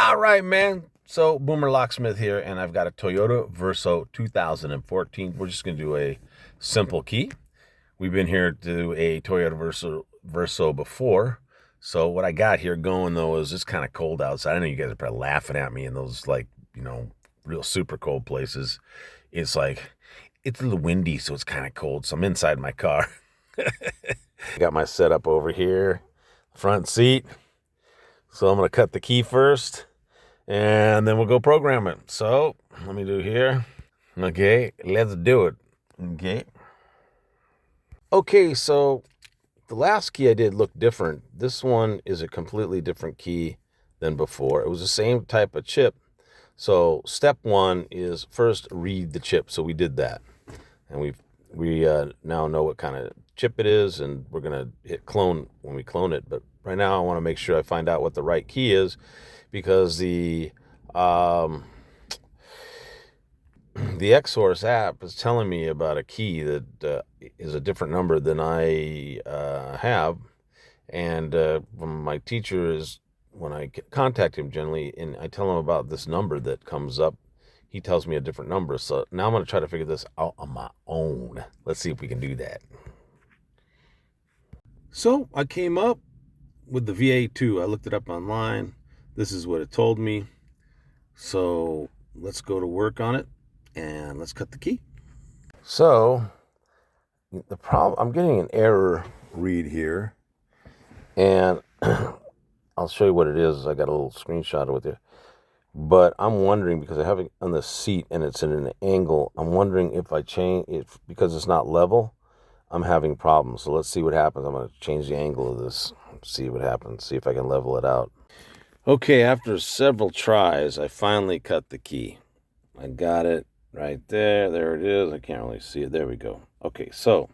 All right, man. So, Boomer Locksmith here, and I've got a Toyota Verso 2014. We're just going to do a simple key. We've been here to do a Toyota Verso before. So, what I got here going, though, is it's kind of cold outside. I know you guys are probably laughing at me in those, real super cold places. It's it's a little windy, so it's kind of cold. So, I'm inside my car. Got my setup over here, front seat. So, I'm going to cut the key first. And then we'll go program it. So let me do here. Okay, let's do it. Okay, so the last key I did looked different. This one is a completely different key than before. It was the same type of chip. So step one is first read the chip. So we did that. And we now know what kind of chip it is, and we're going to hit clone when we clone it. But right now I want to make sure I find out what the right key is, because the Xhorse app is telling me about a key that is a different number than I have. And my teacher is, when I contact him generally, and I tell him about this number that comes up, he tells me a different number. So now I'm going to try to figure this out on my own. Let's see if we can do that. So I came up with the VA2. I looked it up online. This is what it told me. So let's go to work on it and let's cut the key. So the problem, I'm getting an error read here, and I'll show you what it is. I got a little screenshot of it there. But I'm wondering, because I have it on the seat and it's in an angle, I'm wondering if I change it, because it's not level, I'm having problems. So let's see what happens. I'm going to change the angle of this, see what happens, see if I can level it out. Okay, after several tries, I finally cut the key. I got it right there. There it is. I can't really see it. There we go. Okay, so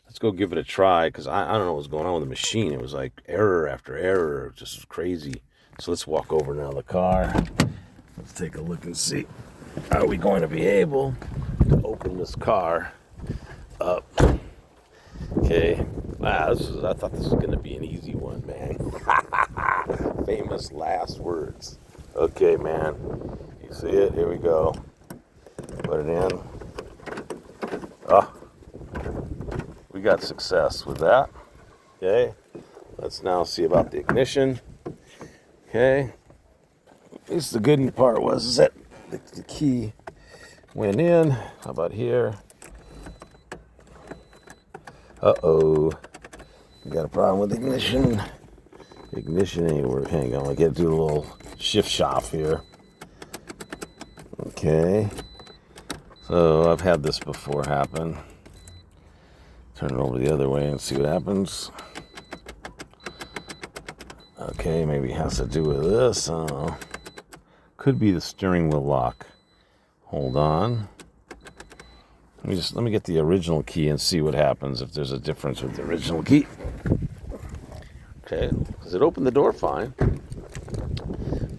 let's go give it a try, because I don't know what's going on with the machine. It was like error after error. It just was crazy. So let's walk over now to the car. Let's take a look and see. Are we going to be able to open this car up? Okay. Wow, I thought this was going to be an easy one, man. Famous last words. Okay, man. You see it? Here we go. Put it in. Oh, we got success with that. Okay. Let's now see about the ignition. Okay. At least the good part was that the key went in. How about here? Uh-oh. We got a problem with ignition. Ignition ain't working. Hang on, I gotta do a little shift shop here. Okay. So I've had this before happen. Turn it over the other way and see what happens. Okay, maybe it has to do with this. I don't know. Could be the steering wheel lock. Hold on. Let me get the original key and see what happens if there's a difference with the original key. Okay, because it opened the door fine.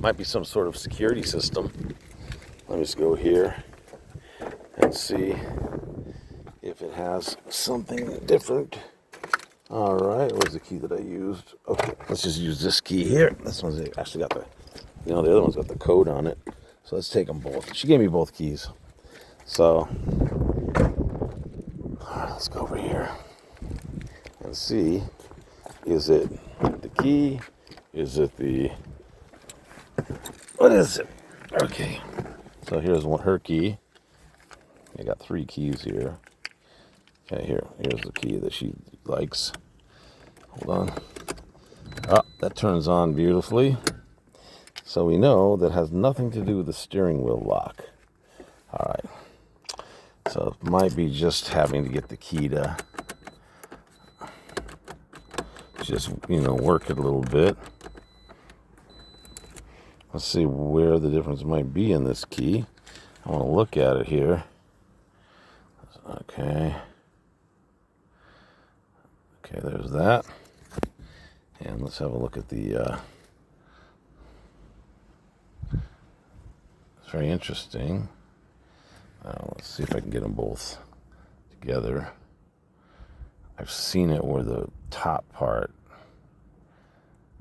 Might be some sort of security system. Let me just go here and see if it has something different. All right, what was the key that I used? Okay, let's just use this key here. This one's actually got the other one's got the code on it. So let's take them both. She gave me both keys. So, all right, let's go over here and see, is it the key? Is it what is it? Okay, so here's her key. I got 3 keys here. Okay, here's the key that she likes. Hold on. Oh, that turns on beautifully. So we know that has nothing to do with the steering wheel lock. All right. So it might be just having to get the key to just, work it a little bit. Let's see where the difference might be in this key. I want to look at it here. Okay. Okay, there's that. And let's have a look at the... It's very interesting. Let's see if I can get them both together. I've seen it where the top part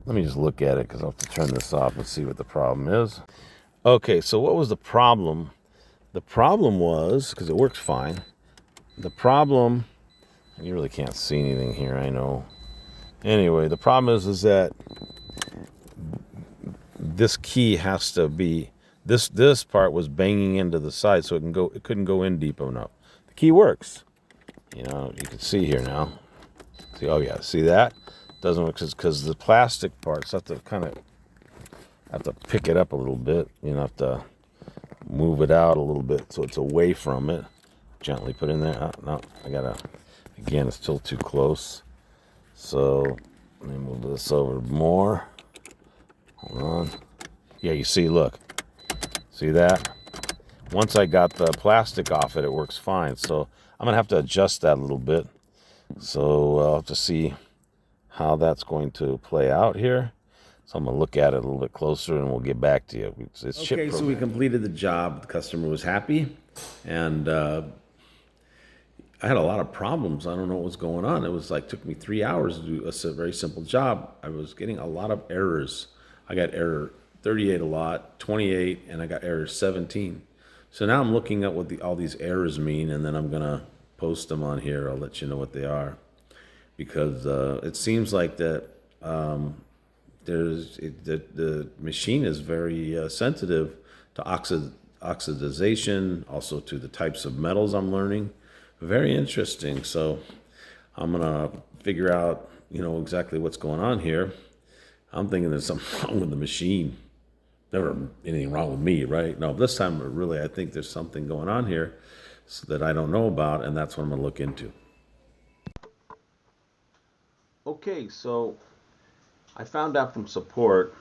Let me just look at it because I'll have to turn this off and see what the problem is. Okay, so what was the problem? The problem was, because it works fine, the problem, and you really can't see anything here, I know. Anyway, the problem is that this key has to be, this part was banging into the side, so it couldn't go in deep enough. The key works. You know, you can see here now. See, oh yeah, see that? Doesn't work because the plastic parts have to pick it up a little bit. You know, have to move it out a little bit so it's away from it. Gently put in there. Oh, no, I gotta, again, it's still too close. So let me move this over more. Hold on. Yeah, you see, look. See that? Once I got the plastic off it, it works fine. So I'm gonna have to adjust that a little bit. So I'll have to see how that's going to play out here. So I'm going to look at it a little bit closer and we'll get back to you. It's okay, so we completed the job. The customer was happy. And I had a lot of problems. I don't know what was going on. It was like, took me 3 hours to do a very simple job. I was getting a lot of errors. I got error 38 a lot, 28, and I got error 17. So now I'm looking at what all these errors mean, and then I'm going to post them on here. I'll let you know what they are. Because it seems like that the machine is very sensitive to oxidization, also to the types of metals I'm learning. Very interesting. So I'm gonna figure out, you know, exactly what's going on here. I'm thinking there's something wrong with the machine. Never anything wrong with me, right? No, this time really I think there's something going on here that I don't know about, and that's what I'm gonna look into. Okay, so I found out from support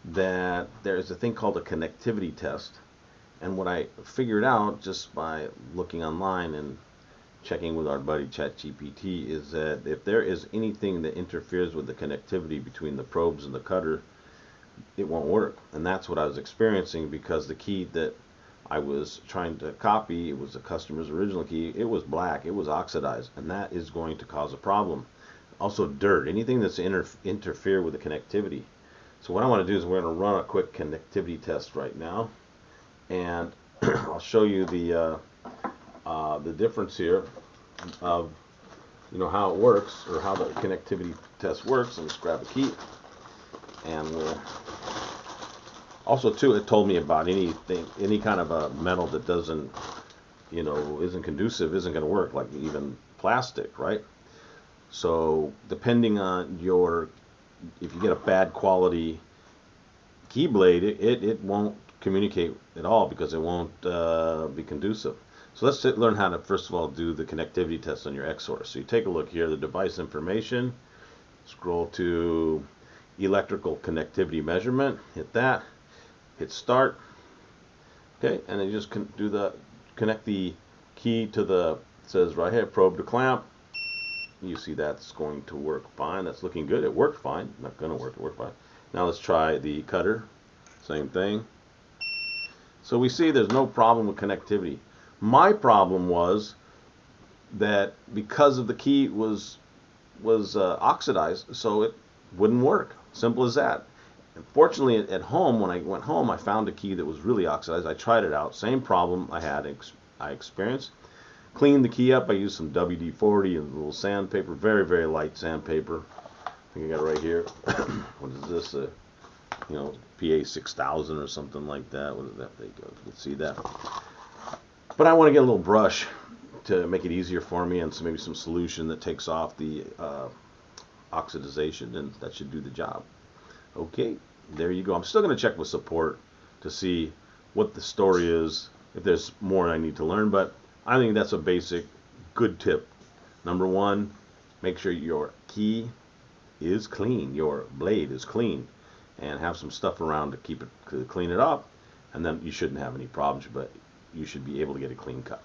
that there's a thing called a connectivity test. And what I figured out just by looking online and checking with our buddy ChatGPT is that if there is anything that interferes with the connectivity between the probes and the cutter, it won't work. And that's what I was experiencing because the key that I was trying to copy, it was the customer's original key, it was black, it was oxidized, and that is going to cause a problem. Also dirt, anything that's interfere with the connectivity. So what I want to do is we're going to run a quick connectivity test right now, and I'll show you the difference here of, you know, how it works, or how the connectivity test works. Let me grab a key, and we'll also too, it told me about any kind of a metal that doesn't, you know, isn't conducive, isn't going to work, like even plastic, right? So depending on if you get a bad quality key blade, it won't communicate at all because it won't be conducive. So let's learn how to first of all do the connectivity test on your Xhorse. So you take a look here, the device information, scroll to electrical connectivity measurement, hit that, hit start. Okay, and then you just connect the key to it says right here, probe to clamp. You see that's going to work fine. That's looking good. It worked fine. Not going to work. It worked fine. Now let's try the cutter. Same thing. So we see there's no problem with connectivity. My problem was that because of the key was oxidized, so it wouldn't work. Simple as that. Fortunately, at home, when I went home, I found a key that was really oxidized. I tried it out. Same problem I experienced. Cleaned the key up. I used some WD-40 and a little sandpaper, very, very light sandpaper. I think I got it right here. What is this? You know, PA 6000 or something like that. What is that? There you go. You can see that. But I want to get a little brush to make it easier for me, and maybe some solution that takes off the oxidization, and that should do the job. Okay, there you go. I'm still going to check with support to see what the story is, if there's more I need to learn, but I think that's a basic good tip. Number one, make sure your key is clean, your blade is clean, and have some stuff around to clean it up, and then you shouldn't have any problems, but you should be able to get a clean cut.